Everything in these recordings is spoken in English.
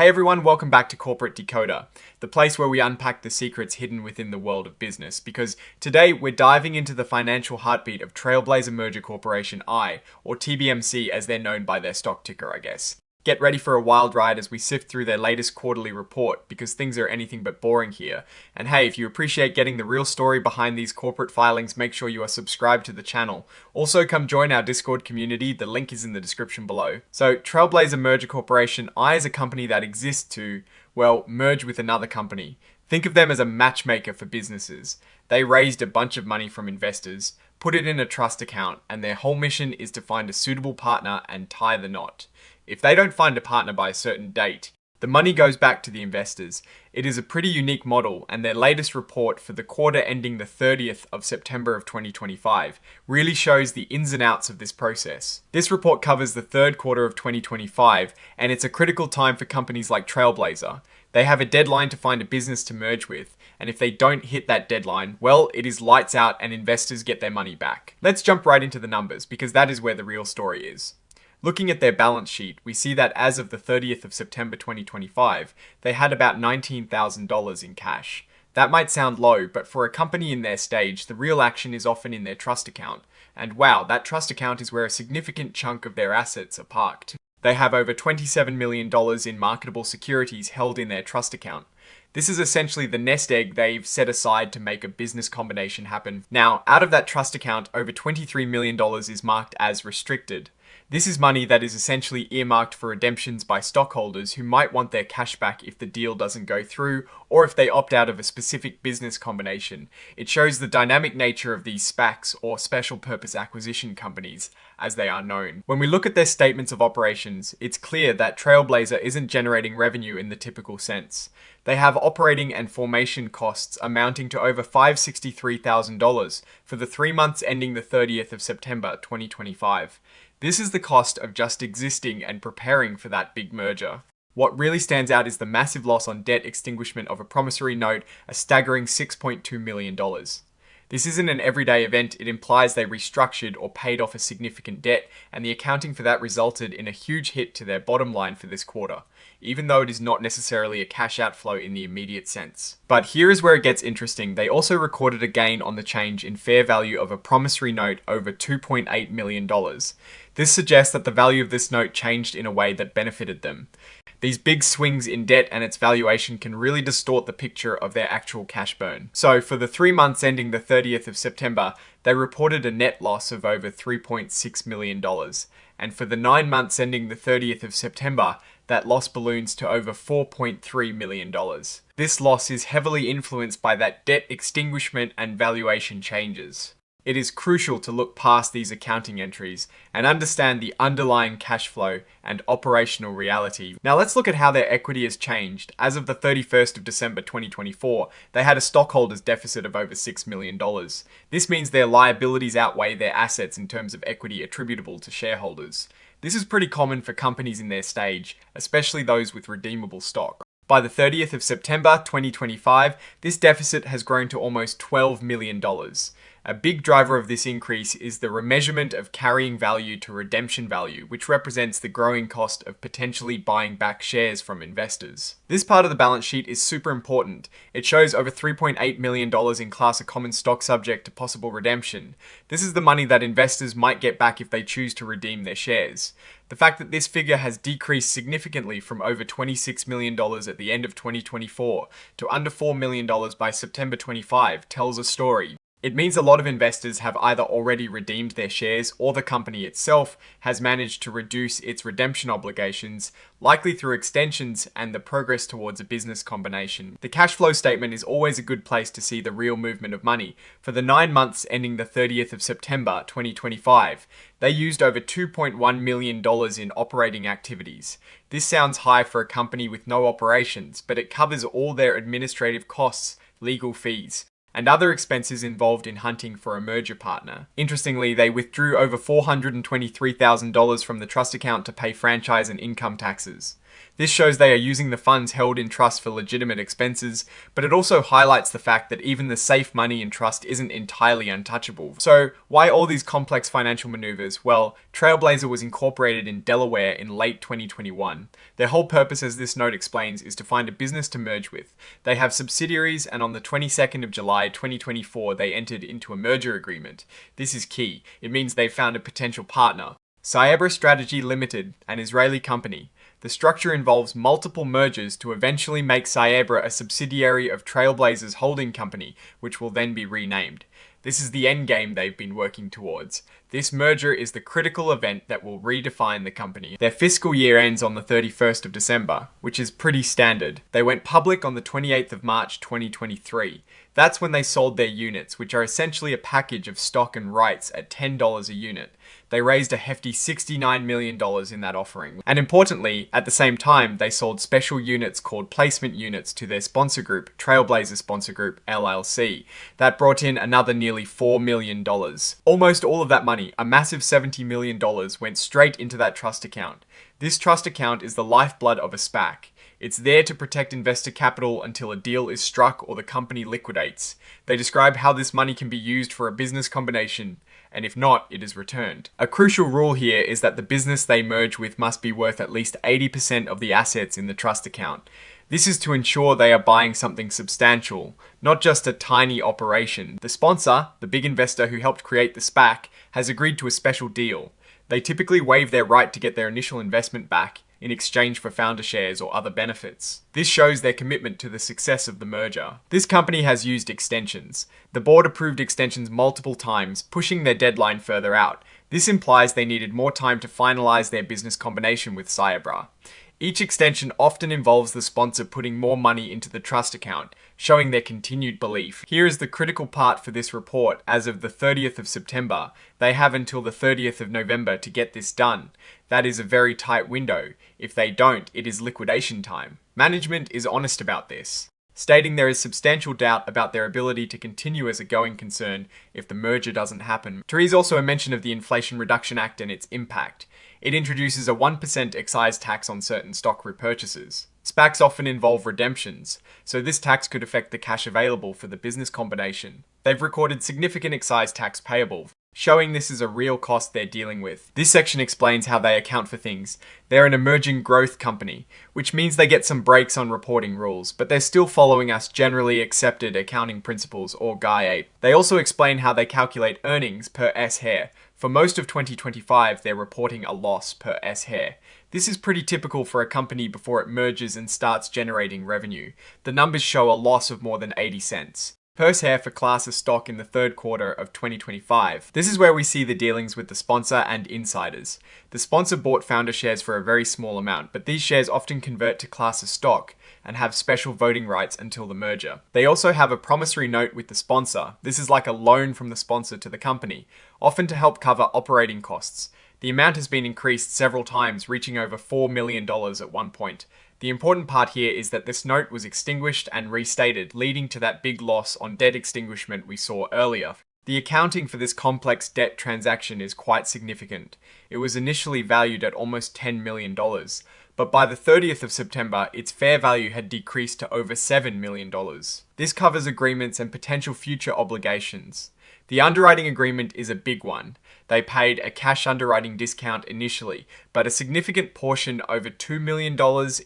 Hey everyone, welcome back to Corporate Decoder, the place where we unpack the secrets hidden within the world of business, because today we're diving into the financial heartbeat of Trailblazer Merger Corporation I, or TBMC as they're known by their stock ticker, I guess. Get ready for a wild ride as we sift through their latest quarterly report, because things are anything but boring here. And hey, if you appreciate getting the real story behind these corporate filings, make sure you are subscribed to the channel. Also, come join our Discord community, the link is in the description below. So, Trailblazer Merger Corporation I is a company that exists to, well, merge with another company. Think of them as a matchmaker for businesses. They raised a bunch of money from investors, put it in a trust account, and their whole mission is to find a suitable partner and tie the knot. If they don't find a partner by a certain date, the money goes back to the investors. It is a pretty unique model, and their latest report for the quarter ending the 30th of September of 2025 really shows the ins and outs of this process. This report covers the third quarter of 2025, and it's a critical time for companies like Trailblazer. They have a deadline to find a business to merge with, and if they don't hit that deadline, well, it is lights out and investors get their money back. Let's jump right into the numbers, because that is where the real story is. Looking at their balance sheet, we see that as of the 30th of September 2025, they had about $19,000 in cash. That might sound low, but for a company in their stage, the real action is often in their trust account. And wow, that trust account is where a significant chunk of their assets are parked. They have over $27 million in marketable securities held in their trust account. This is essentially the nest egg they've set aside to make a business combination happen. Now, out of that trust account, over $23 million is marked as restricted. This is money that is essentially earmarked for redemptions by stockholders who might want their cash back if the deal doesn't go through or if they opt out of a specific business combination. It shows the dynamic nature of these SPACs, or special purpose acquisition companies, as they are known. When we look at their statements of operations, it's clear that Trailblazer isn't generating revenue in the typical sense. They have operating and formation costs amounting to over $563,000 for the 3 months ending the 30th of September 2025. This is the cost of just existing and preparing for that big merger. What really stands out is the massive loss on debt extinguishment of a promissory note, a staggering $6.2 million. This isn't an everyday event, it implies they restructured or paid off a significant debt, and the accounting for that resulted in a huge hit to their bottom line for this quarter, even though it is not necessarily a cash outflow in the immediate sense. But here is where it gets interesting. They also recorded a gain on the change in fair value of a promissory note over $2.8 million. This suggests that the value of this note changed in a way that benefited them. These big swings in debt and its valuation can really distort the picture of their actual cash burn. So for the 3 months ending the 30th of September, they reported a net loss of over $3.6 million. And for the 9 months ending the 30th of September, that loss balloons to over $4.3 million. This loss is heavily influenced by that debt extinguishment and valuation changes. It is crucial to look past these accounting entries and understand the underlying cash flow and operational reality. Now let's look at how their equity has changed. As of the 31st of December 2024, they had a stockholders deficit of over $6 million. This means their liabilities outweigh their assets in terms of equity attributable to shareholders. This is pretty common for companies in their stage, especially those with redeemable stock. By the 30th of September 2025, this deficit has grown to almost $12 million. A big driver of this increase is the remeasurement of carrying value to redemption value, which represents the growing cost of potentially buying back shares from investors. This part of the balance sheet is super important. It shows over $3.8 million in Class A common stock subject to possible redemption. This is the money that investors might get back if they choose to redeem their shares. The fact that this figure has decreased significantly from over $26 million at the end of 2024 to under $4 million by September 25 tells a story. It means a lot of investors have either already redeemed their shares or the company itself has managed to reduce its redemption obligations, likely through extensions and the progress towards a business combination. The cash flow statement is always a good place to see the real movement of money. For the 9 months ending the 30th of September 2025, they used over $2.1 million in operating activities. This sounds high for a company with no operations, but it covers all their administrative costs, legal fees, and other expenses involved in hunting for a merger partner. Interestingly, they withdrew over $423,000 from the trust account to pay franchise and income taxes. This shows they are using the funds held in trust for legitimate expenses, but it also highlights the fact that even the safe money in trust isn't entirely untouchable. So, why all these complex financial maneuvers? Well, Trailblazer was incorporated in Delaware in late 2021. Their whole purpose, as this note explains, is to find a business to merge with. They have subsidiaries, and on the 22nd of July 2024, they entered into a merger agreement. This is key. It means they found a potential partner. Cyebra Strategy Limited, an Israeli company. The structure involves multiple mergers to eventually make Cyebra a subsidiary of Trailblazer's holding company, which will then be renamed. This is the end game they've been working towards. This merger is the critical event that will redefine the company. Their fiscal year ends on the 31st of December, which is pretty standard. They went public on the 28th of March 2023. That's when they sold their units, which are essentially a package of stock and rights at $10 a unit. They raised a hefty $69 million in that offering. And importantly, at the same time, they sold special units called placement units to their sponsor group, Trailblazer Sponsor Group, LLC. That brought in another nearly $4 million. Almost all of that money, a massive $70 million, went straight into that trust account. This trust account is the lifeblood of a SPAC. It's there to protect investor capital until a deal is struck or the company liquidates. They describe how this money can be used for a business combination, and if not, it is returned. A crucial rule here is that the business they merge with must be worth at least 80% of the assets in the trust account. This is to ensure they are buying something substantial, not just a tiny operation. The sponsor, the big investor who helped create the SPAC, has agreed to a special deal. They typically waive their right to get their initial investment back in exchange for founder shares or other benefits. This shows their commitment to the success of the merger. This company has used extensions. The board approved extensions multiple times, pushing their deadline further out. This implies they needed more time to finalize their business combination with Cyebra. Each extension often involves the sponsor putting more money into the trust account, showing their continued belief. Here is the critical part for this report. As of the 30th of September, they have until the 30th of November to get this done. That is a very tight window. If they don't, it is liquidation time. Management is honest about this, stating there is substantial doubt about their ability to continue as a going concern if the merger doesn't happen. There is also a mention of the Inflation Reduction Act and its impact. It introduces a 1% excise tax on certain stock repurchases. SPACs often involve redemptions, so this tax could affect the cash available for the business combination. They've recorded significant excise tax payable, showing this is a real cost they're dealing with. This section explains how they account for things. They're an emerging growth company, which means they get some breaks on reporting rules, but they're still following us generally accepted accounting principles, or GAI-8. They also explain how they calculate earnings per S-hair. For most of 2025, they're reporting a loss per S-hair. This is pretty typical for a company before it merges and starts generating revenue. The numbers show a loss of more than 80 cents per share for class of stock in the third quarter of 2025. This is where we see the dealings with the sponsor and insiders. The sponsor bought founder shares for a very small amount, but these shares often convert to class of stock and have special voting rights until the merger. They also have a promissory note with the sponsor. This is like a loan from the sponsor to the company, often to help cover operating costs. The amount has been increased several times, reaching over $4 million at one point. The important part here is that this note was extinguished and restated, leading to that big loss on debt extinguishment we saw earlier. The accounting for this complex debt transaction is quite significant. It was initially valued at almost $10 million, but by the 30th of September, its fair value had decreased to over $7 million. This covers agreements and potential future obligations. The underwriting agreement is a big one. They paid a cash underwriting discount initially, but a significant portion, over $2 million,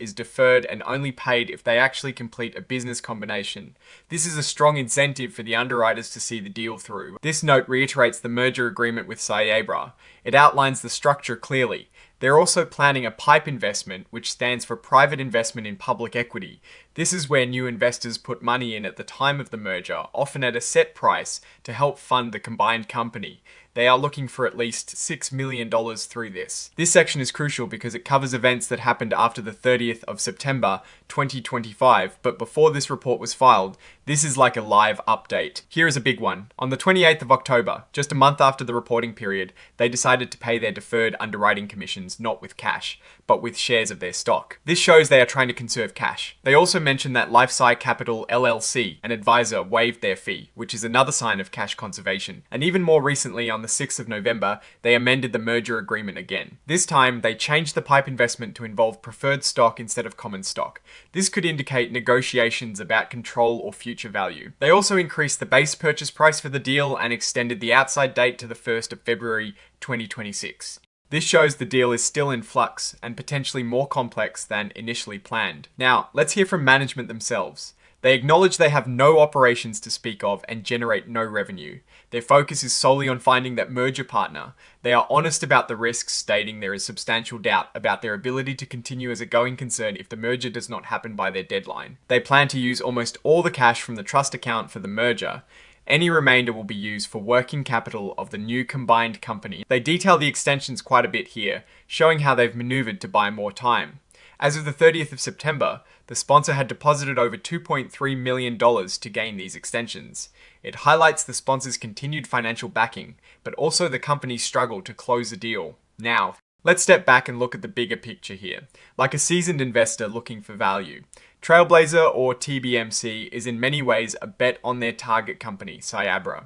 is deferred and only paid if they actually complete a business combination. This is a strong incentive for the underwriters to see the deal through. This note reiterates the merger agreement with Cyebra. It outlines the structure clearly. They're also planning a PIPE investment, which stands for Private Investment in Public Equity. This is where new investors put money in at the time of the merger, often at a set price, to help fund the combined company. They are looking for at least $6 million through this. This section is crucial because it covers events that happened after the 30th of September 2025, but before this report was filed, this is like a live update. Here is a big one. On the 28th of October, just a month after the reporting period, they decided to pay their deferred underwriting commissions not with cash, but with shares of their stock. This shows they are trying to conserve cash. They also mentioned that LifeSci Capital LLC, an advisor, waived their fee, which is another sign of cash conservation. And even more recently, on the 6th of November, they amended the merger agreement again. This time, they changed the PIPE investment to involve preferred stock instead of common stock. This could indicate negotiations about control or future value. They also increased the base purchase price for the deal and extended the outside date to the 1st of February 2026. This shows the deal is still in flux and potentially more complex than initially planned. Now, let's hear from management themselves. They acknowledge they have no operations to speak of and generate no revenue. Their focus is solely on finding that merger partner. They are honest about the risks, stating there is substantial doubt about their ability to continue as a going concern if the merger does not happen by their deadline. They plan to use almost all the cash from the trust account for the merger. Any remainder will be used for working capital of the new combined company. They detail the extensions quite a bit here, showing how they've maneuvered to buy more time. As of the 30th of September, the sponsor had deposited over $2.3 million to gain these extensions. It highlights the sponsor's continued financial backing, but also the company's struggle to close the deal. Now, let's step back and look at the bigger picture here. Like a seasoned investor looking for value, Trailblazer, or TBMC, is in many ways a bet on their target company, Cyabra.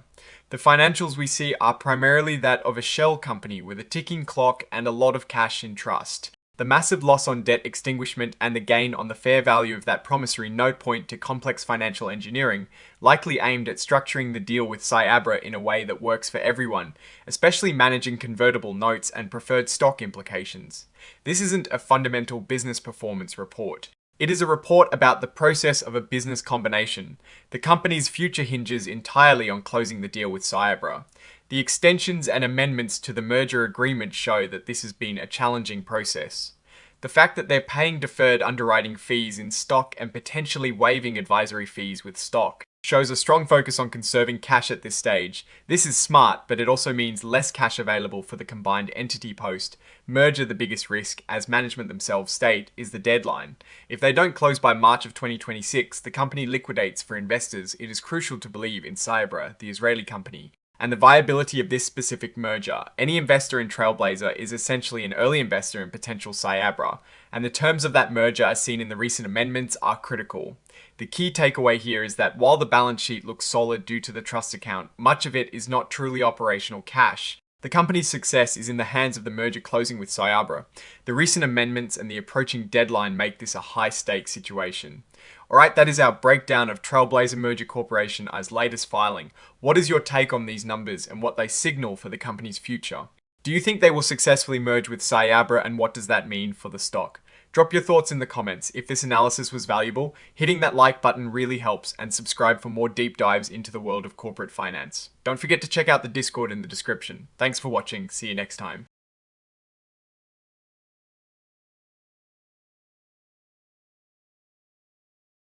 The financials we see are primarily that of a shell company with a ticking clock and a lot of cash in trust. The massive loss on debt extinguishment and the gain on the fair value of that promissory note point to complex financial engineering, likely aimed at structuring the deal with Cyabra in a way that works for everyone, especially managing convertible notes and preferred stock implications. This isn't a fundamental business performance report. It is a report about the process of a business combination. The company's future hinges entirely on closing the deal with Cyabra. The extensions and amendments to the merger agreement show that this has been a challenging process. The fact that they're paying deferred underwriting fees in stock and potentially waiving advisory fees with stock shows a strong focus on conserving cash at this stage. This is smart, but it also means less cash available for the combined entity post. Merger, the biggest risk, as management themselves state, is the deadline. If they don't close by March of 2026, the company liquidates for investors. It is crucial to believe in Cyabra, the Israeli company, and the viability of this specific merger. Any investor in Trailblazer is essentially an early investor in potential Cyabra, and the terms of that merger as seen in the recent amendments are critical. The key takeaway here is that while the balance sheet looks solid due to the trust account, much of it is not truly operational cash. The company's success is in the hands of the merger closing with Cyabra. The recent amendments and the approaching deadline make this a high-stakes situation. Alright, that is our breakdown of Trailblazer Merger Corporation as latest filing. What is your take on these numbers and what they signal for the company's future? Do you think they will successfully merge with Cyabra, and what does that mean for the stock? Drop your thoughts in the comments. If this analysis was valuable, hitting that like button really helps, and subscribe for more deep dives into the world of corporate finance. Don't forget to check out the Discord in the description. Thanks for watching. See you next time.